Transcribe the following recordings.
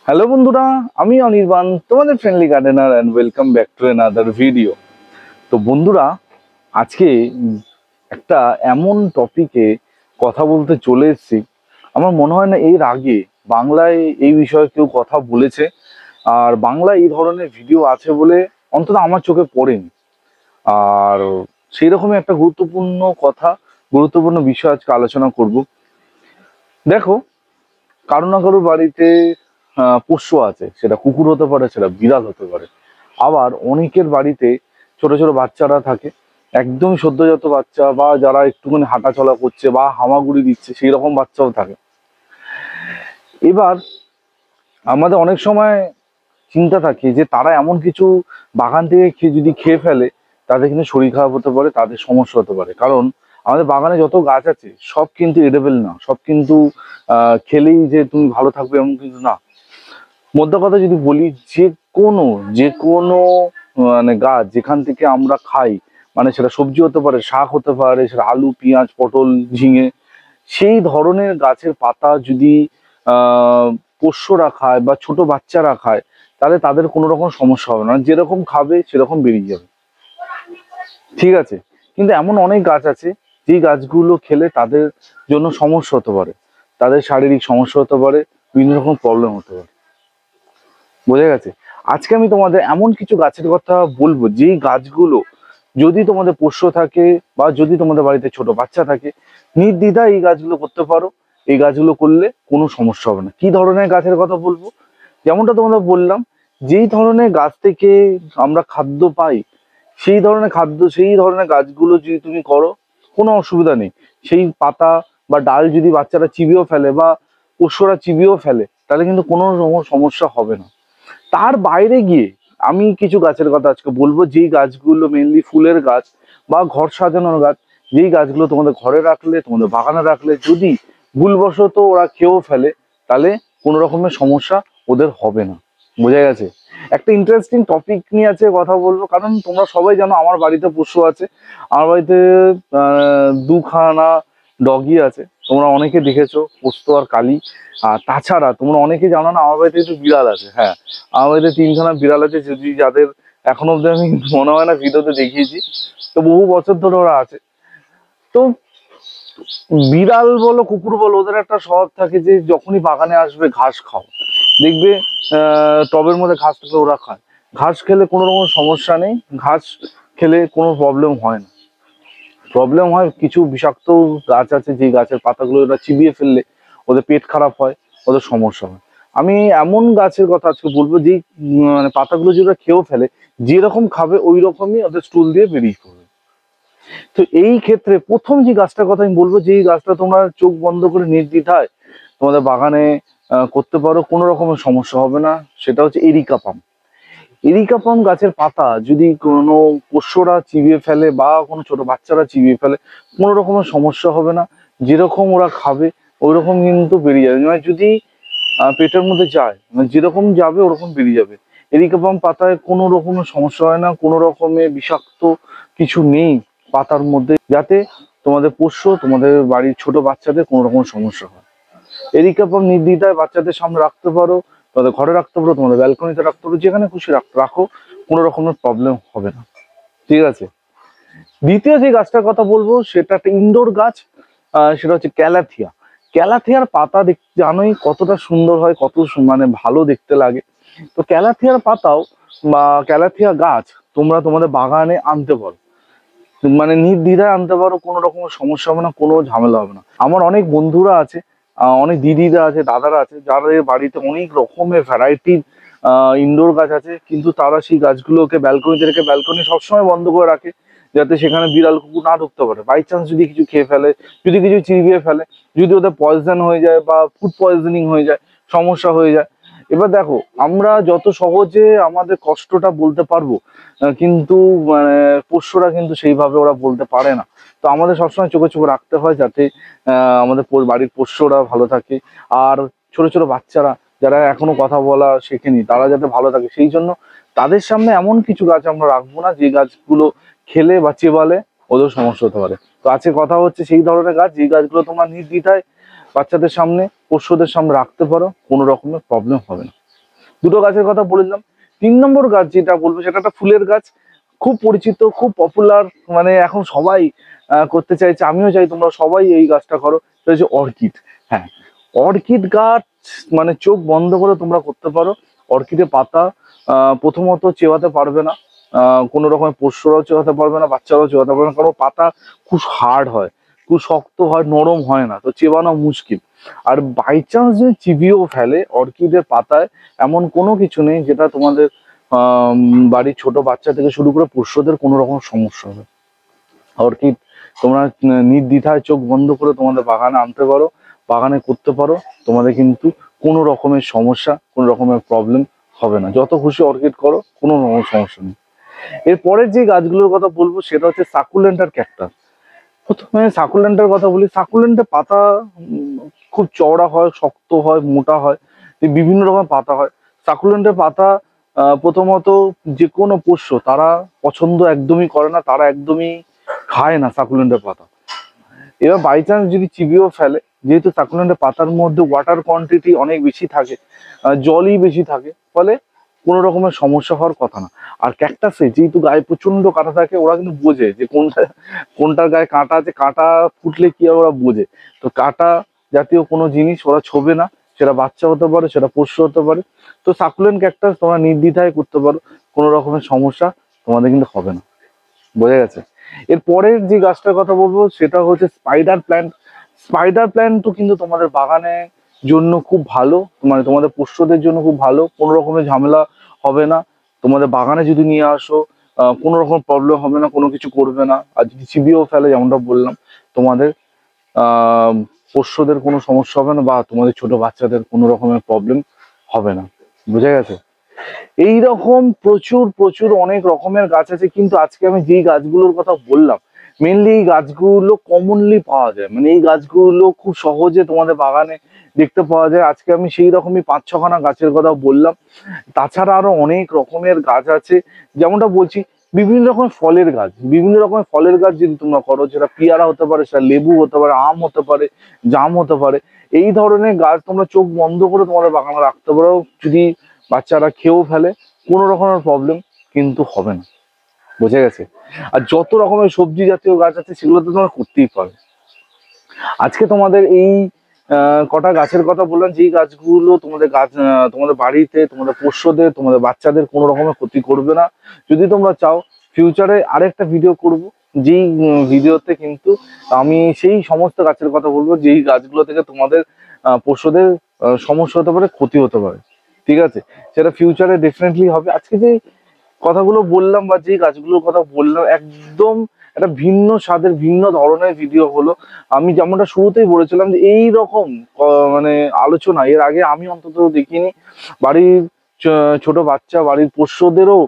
Hello বন্ধুরা, আমি অনির্বাণ, তোমাদের friendly gardener and welcome back to another video. তো বন্ধুরা, আজকে একটা এমন টপিকে কথা বলতে চলে এসেছি। আমার মনে হয় না এর আগে বাংলায় এই বিষয়ে কেউ কথা বলেছে, আর বাংলায় এই ধরনের ভিডিও আছে বলে অন্তত আমার চোখে পড়েনি। আর সেই রকমই একটা গুরুত্বপূর্ণ বিষয় আজকে আলোচনা করব। দেখো, কারো না কারো বাড়িতে পোষ্য আছে, সেটা কুকুর হতে পারে, সেটা বিড়াল হতে পারে। আবার অনেকের বাড়িতে ছোট ছোট বাচ্চারা থাকে, একদম সদ্যজাত বাচ্চা বা যারা একটুখানি হাঁটা চলা করছে বা হামাগুড়ি দিচ্ছে সেই রকম বাচ্চাও থাকে। এবার আমাদের অনেক সময় চিন্তা থাকে যে তারা এমন কিছু বাগান থেকে যদি খেয়ে ফেলে, তাদের কিন্তু শরীর খারাপ হতে পারে, তাদের সমস্যা হতে পারে। কারণ আমাদের বাগানে যত গাছ আছে সব কিন্তু এডেবল না, সব কিন্তু খেলেই যে তুমি ভালো থাকবে এমন কিন্তু না। মোদ্দা কথা যদি বলি, যে কোনো মানে গাছ যেখান থেকে আমরা খাই, মানে সেটা সবজি হতে পারে, শাক হতে পারে, সেটা আলু, পেঁয়াজ, পটল, ঝিঙে, সেই ধরনের গাছের পাতা যদি পোষ্যরা খায় বা ছোট বাচ্চারা খায়, তাহলে তাদের কোনো রকম সমস্যা হবে না, যেরকম খাবে সেরকম বেরিয়ে যাবে। ঠিক আছে, কিন্তু এমন অনেক গাছ আছে যেই গাছগুলো খেলে তাদের জন্য সমস্যা হতে পারে, তাদের শারীরিক সমস্যা হতে পারে, বিভিন্ন রকম প্রবলেম হতে পারে। বোঝা গেছে? আজকে আমি তোমাদের এমন কিছু গাছের কথা বলবো, যেই গাছগুলো যদি তোমাদের পোষ্য থাকে বা যদি তোমাদের বাড়িতে ছোট বাচ্চা থাকে, নির্দ্বিধায় এই গাছগুলো করতে পারো। এই গাছগুলো করলে কোনো সমস্যা হবে না। কি ধরনের গাছের কথা বলবো? যেমনটা তোমাদের বললাম, যেই ধরনের গাছ থেকে আমরা খাদ্য পাই, সেই ধরনের গাছগুলো যদি তুমি করো, কোনো অসুবিধা নেই। সেই পাতা বা ডাল যদি বাচ্চারা চিবিয়েও ফেলে বা পোষ্যরা চিবিয়েও ফেলে, তাহলে কিন্তু কোনো রকম সমস্যা হবে না। তার বাইরে গিয়ে আমি কিছু গাছের কথা আজকে বলবো, যেই গাছগুলো মেইনলি ফুলের গাছ বা ঘর সাজানোর গাছ, যেই গাছগুলো তোমাদের ঘরে রাখলে, তোমাদের বাগানে রাখলে, যদি ভুলবশত ওরা খেয়েও ফেলে, তাহলে কোনো রকমের সমস্যা ওদের হবে না। বোঝা গেছে? একটা ইন্টারেস্টিং টপিক নিয়ে আছে কথা বলবো, কারণ তোমরা সবাই জানো আমার বাড়িতে পশু আছে। আমার বাড়িতে দুখানা ডগি আছে, তোমরা অনেকে দেখেছো, পোস্ত আর কালী। আর তাছাড়া তোমরা অনেকে জানো না, আমার বাড়িতে একটু বিড়াল আছে। হ্যাঁ, আমার বাড়িতে তিনখানা বিড়াল আছে, যদি যাদের এখনো অব্দি আমি মনে হয় না ভিডিওতে দেখিয়েছি। তো বহু বছর ধরে ওরা আছে। তো বিড়াল বলো কুকুর বলো, ওদের একটা স্বভাব থাকে যে যখনই বাগানে আসবে ঘাস খাও। দেখবে টবের মধ্যে ঘাস থাকলে ওরা খায়। ঘাস খেলে কোনো রকম সমস্যা নেই, ঘাস খেলে কোনো প্রবলেম হয় না। প্রবলেম হয় কিছু বিষাক্ত গাছ আছে, যে গাছের পাতাগুলো ওরা চিবিয়ে ফেললে ওদের পেট খারাপ হয়, ওদের সমস্যা হয়। আমি এমন গাছের কথা আজকে বলবো, যেই মানে পাতাগুলো যদি ওরা খেয়েও ফেলে, যেরকম খাবে ওই রকমই ওদের স্টুল দিয়ে বেরিয়ে পড়বে। তো এই ক্ষেত্রে প্রথম যে গাছটার কথা আমি বলবো, যে গাছটা তোমরা চোখ বন্ধ করে নির্দ্বিধায় তোমাদের বাগানে করতে পারো, কোনো রকমের সমস্যা হবে না, সেটা হচ্ছে এরিকা পাম। এরিকা পাম গাছের পাতা যদি কোনো পোষ্যরা চিবিয়ে ফেলে বা কোনো ছোট বাচ্চারা চিবিয়ে ফেলে, কোনো রকমের সমস্যা হবে না। যেরকম ওরা খাবে ওই রকম কিন্তু বেরিয়ে যাবে, মানে যদি পেটের মধ্যে যায়, মানে যেরকম যাবে ওরকম বেরিয়ে যাবে। এরিকা পাম পাতায় কোনো রকমের সমস্যা হয় না, কোনো রকমের বিষাক্ত কিছু নেই পাতার মধ্যে, যাতে তোমাদের পোষ্য, তোমাদের বাড়ির ছোট বাচ্চাদের কোনো রকম সমস্যা হয়। এরিকা পাম নির্দ্বিধায় বাচ্চাদের সামনে রাখতে পারো, তোমাদের ঘরে রাখতে পারো, তোমাদের ব্যালকনিতে রাখতে পারো, যেখানে খুশি রাখো, কোনো রকমের প্রবলেম হবে না। ঠিক আছে? দ্বিতীয় যে গাছটার কথা বলবো, সেটা একটা ইনডোর গাছ। সেটা হচ্ছে ক্যালাথিয়া। ক্যালাথিয়ার পাতা দেখতে জানোই কতটা সুন্দর হয়, মানে ভালো দেখতে লাগে। তো ক্যালাথিয়ার পাতাও বা ক্যালাথিয়া গাছ তোমরা তোমাদের বাগানে আনতে পারো, মানে নির্দ্বিধায় আনতে পারো, কোনো রকমের সমস্যা হবে না, কোনো ঝামেলা হবে না। আমার অনেক বন্ধুরা আছে, অনেক দিদিরা আছে, দাদারা আছে, যাদের বাড়িতে অনেক রকমের ভ্যারাইটির ইনডোর গাছ আছে, কিন্তু তারা সেই গাছগুলোকে ব্যালকনিতে রেখে ব্যালকনি সবসময় বন্ধ করে রাখে, যাতে সেখানে বিড়াল কুকুর না ঢুকতে পারে। বাই চান্স যদি কিছু খেয়ে ফেলে, যদি কিছু চিবিয়ে ফেলে, যদি ওদের পয়জন হয়ে যায় বা ফুড পয়জনিং হয়ে যায়, সমস্যা হয়ে যায়। এবার দেখো, আমরা যত সহজে আমাদের কষ্টটা বলতে পারবো, কিন্তু মানে পোষ্যরা কিন্তু সেইভাবে ওরা বলতে পারে না। তো আমাদের সবসময় চোখে চোখে রাখতে হয়, যাতে আমাদের বাড়ির পোষ্যরা ভালো থাকে। আর ছোট ছোট বাচ্চারা যারা এখনো কথা বলা শেখেনি, তারা যাতে ভালো থাকে, সেই জন্য তাদের সামনে এমন কিছু গাছ আমরা রাখবো না, যে গাছগুলো খেলে বা চেবালে ওদের সমস্যা হতে পারে। তো আজকে কথা হচ্ছে সেই ধরনের গাছ, যে গাছগুলো তোমরা নির্দ্বিধায় বাচ্চাদের সামনে, পোষ্যদের সামনে রাখতে পারো, কোনো রকমের প্রবলেম হবে না। দুটো গাছের কথা বললাম। 3 নম্বর গাছ যেটা বলবো সেটা একটা ফুলের গাছ, খুব পরিচিত, খুব পপুলার, মানে এখন সবাই করতে চাইছে, আমিও চাই তোমরা সবাই এই গাছটা করো, সেটা হচ্ছে অর্কিড। হ্যাঁ, অর্কিড গাছ মানে চোখ বন্ধ করে তোমরা করতে পারো। অর্কিডের পাতা প্রথমত চেবাতে পারবে না, কোনো রকমের পোষ্যরাও চেবাতে পারবে না, বাচ্চারাও চেবাতে পারবে না, কারণ পাতা খুব হার্ড হয়, খুব শক্ত হয়, নরম হয় না, তো চেবানো মুশকিল। আর বাই চান্স যদি চিবিয়েও ফেলে অর্কিডের পাতায়, এমন কোনো কিছু নেই যেটা তোমাদের বাড়ির ছোট বাচ্চা থেকে শুরু করে পোষ্যদের কোনো রকম সমস্যা হবে। অর্কিড তোমরা নির্দ্বিধায় চোখ বন্ধ করে তোমাদের বাগানে আনতে পারো, বাগানে করতে পারো, তোমাদের কিন্তু কোনো রকমের সমস্যা, কোনো রকমের প্রবলেম হবে না। যত খুশি অর্কিড করো, কোনো রকম সমস্যা নেই। এরপরের যে গাছগুলোর কথা বলবো সেটা হচ্ছে সাকুলেন্ট আর ক্যাকটাস। প্রথমে সাকুলেন্টের কথা বলি। সাকুলেন্টের পাতা খুব চওড়া হয়, শক্ত হয়, মোটা হয়, বিভিন্ন রকমের পাতা হয়। সাকুলেন্টের পাতা প্রথমত যে কোনো পোষ্য তারা পছন্দ একদমই করে না, তারা একদমই খায় না সাকুলেন্টের পাতা। এবার বাই চান্স যদি চিবিয়েও ফেলে, যেহেতু সাকুলেন্টের পাতার মধ্যে ওয়াটার কোয়ান্টিটি অনেক বেশি থাকে, জলই বেশি থাকে, ফলে কোনো রকমের সমস্যা হওয়ার কথা না। আর ক্যাকটাসে যেহেতু গায়ে প্রচন্ড কাঁটা থাকে, ওরা কিন্তু বোঝে যে কোনটার গায়ে কাঁটা আছে, কাঁটা ফুটলে কি হয় ওরা বোঝে। তো কাঁটা জাতীয় কোনো জিনিস ওরা ছোবে না, সেটা বাচ্চা হতে পারে, সেটা পোষ্য হতে পারে। তো সাকুলেন্ট ক্যাকটাস তোমরা নির্দ্বিধায় করতে পারো, কোনো রকমের সমস্যা তোমাদের কিন্তু হবে না। বোঝা গেছে? এর পরের যে গাছটার কথা বলবো সেটা হচ্ছে স্পাইডার প্ল্যান্ট। স্পাইডার প্ল্যান্টও কিন্তু তোমাদের বাগানে জন্য খুব ভালো, মানে তোমাদের পোষ্যদের জন্য খুব ভালো, কোনো রকমের ঝামেলা হবে না। তোমাদের বাগানে যদি নিয়ে আসো কোনো রকম প্রবলেম হবে না, কোনো কিছু করবে না। আর যদি চিবিয়েও ফেলে, যেমনটা বললাম, তোমাদের আহ পোষ্যদের কোনো সমস্যা হবে না, বা তোমাদের ছোট বাচ্চাদের কোনো রকমের প্রবলেম হবে না। বুঝা গেছে? এইরকম প্রচুর প্রচুর অনেক রকমের গাছ আছে, কিন্তু আজকে আমি যেই গাছগুলোর কথা বললাম মেনলি এই গাছগুলো কমনলি পাওয়া যায়, মানে এই গাছগুলো খুব সহজে তোমাদের বাগানে দেখতে পাওয়া যায়। আজকে আমি সেই রকমই 5-6খানা গাছের কথা বললাম। তাছাড়া আরো অনেক রকমের গাছ আছে, যেমনটা বলছি বিভিন্ন রকমের ফলের গাছ, বিভিন্ন রকমের ফলের গাছ যদি তোমরা করো, যেটা পেয়ারা হতে পারে, সেটা লেবু হতে পারে, আম হতে পারে, জাম হতে পারে, এই ধরনের গাছ তোমরা চোখ বন্ধ করে তোমাদের বাগানে রাখতে পারো। যদি বাচ্চারা খেয়েও ফেলে, কোনো রকমের প্রবলেম কিন্তু হবে না। বুঝে গেছে? আর যত রকমের সবজি জাতীয় গাছ আছে সেগুলো তো তোমরা করতেই পারো। আজকে তোমাদের এই কটা গাছের কথা বললাম, যেই গাছগুলো তোমাদের তোমাদের বাড়িতে, তোমাদের পোষ্যদের, তোমাদের বাচ্চাদের কোনো রকমের ক্ষতি করবে না। যদি তোমরা চাও ফিউচারে আরেকটা ভিডিও করব, যেই ভিডিওতে কিন্তু আমি সেই সমস্ত গাছের কথা বলবো যেই গাছগুলো থেকে তোমাদের পোষ্যদের সমস্যা হতে পারে, ক্ষতি হতে পারে। ঠিক আছে? সেটা ফিউচারে ডেফিনেটলি হবে। আজকে যে কথাগুলো বললাম বা যে গাছগুলোর কথা বললাম, একদম একটা ভিন্ন স্বাদের, ভিন্ন ধরনের ভিডিও হলো। আমি যেমনটা শুরুতেই বলেছিলাম যে এই রকম মানে আলোচনা এর আগে আমি অন্তত দেখিনি। বাড়ির ছোট বাচ্চা, বাড়ির পোষ্যদেরও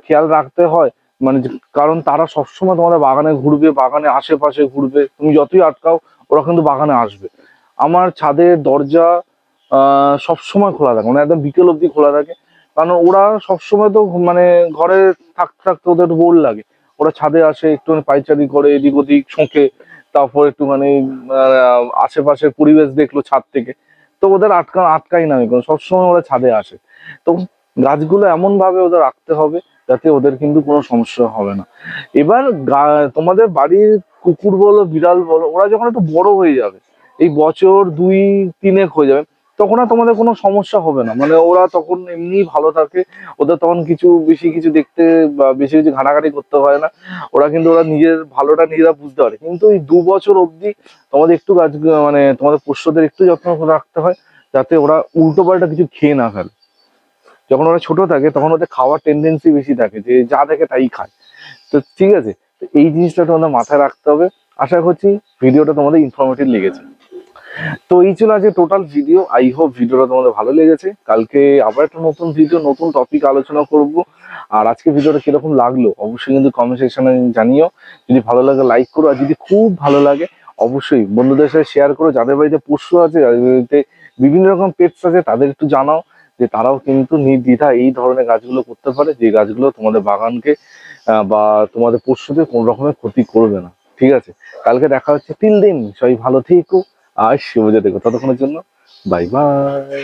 খেয়াল রাখতে হয়, মানে কারণ তারা সবসময় তোমাদের বাগানে ঘুরবে, বাগানে আশেপাশে ঘুরবে, তুমি যতই আটকাও ওরা কিন্তু বাগানে আসবে। আমার ছাদের দরজা সবসময় খোলা থাকে, মানে একদম বিকেল অবধি খোলা থাকে, কারণ ওরা সবসময় তো মানে ঘরে থাকতে থাকতে ওদের একটু বোর লাগে, ওরা ছাদে আসে, একটু পাইচারি করে, এদিক ওদিক শোঁকে, তারপর একটু মানে আশেপাশের পরিবেশ দেখলো ছাদ থেকে। তো ওদের আটকাই না আমি, সবসময় ওরা ছাদে আসে। তো গাছগুলো এমন ভাবে ওদের রাখতে হবে যাতে ওদের কিন্তু কোনো সমস্যা হবে না। এবার তোমাদের বাড়ির কুকুর বলো, বিড়াল বলো, ওরা যখন একটু বড় হয়ে যাবে, এই বছর 2-3 হয়ে যাবে, তখন আর তোমাদের কোনো সমস্যা হবে না, মানে ওরা তখন এমনি ভালো থাকে। ওদের তখন বেশি কিছু দেখতে বা বেশি কিছু ঘাটাঘাটি করতে হয় না। ওরা নিজের ভালোটা নিজেরা বুঝতে পারে। কিন্তু এই 2 বছর অবধি তোমাদের একটু মানে তোমাদের পোষ্যদের একটু যত্ন করে রাখতে হয়, যাতে ওরা উল্টো পাল্টা কিছু খেয়ে না ফেলে। যখন ওরা ছোট থাকে তখন ওদের খাওয়ার টেন্ডেন্সি বেশি থাকে, যে যা দেখে তাই খায়। তো ঠিক আছে, তো এই জিনিসটা তোমাদের মাথায় রাখতে হবে। আশা করছি ভিডিওটা তোমাদের ইনফরমেটিভ লেগেছে। তো এই ছিল আজকে টোটাল ভিডিও। আই হোপ ভিডিওটা তোমাদের ভালো লেগেছে। কালকে আবার একটা নতুন ভিডিও, নতুন টপিক আলোচনা করব। আর আজকে ভিডিওটা কিরকম লাগলো অবশ্যই কিন্তু কমেন্ট সেকশনে জানিও। যদি ভালো লাগে লাইক করো, আর যদি খুব ভালো লাগে অবশ্যই বন্ধুদের সাথে শেয়ার করো। যাদের বাড়িতে পশু আছে, যাদের বাড়িতে বিভিন্ন রকম পেটস আছে, তাদের একটু জানাও যে তারাও কিন্তু নির্দ্বিধা এই ধরনের গাছগুলো করতে পারে, যে গাছগুলো তোমাদের বাগানকে বা তোমাদের পশুদের কোনো রকমের ক্ষতি করবে না। ঠিক আছে? কালকে দেখা হচ্ছে। টিল দিন সবাই ভালো থেকো আর শুভ দেখো, ততক্ষণের জন্য বাই বাই।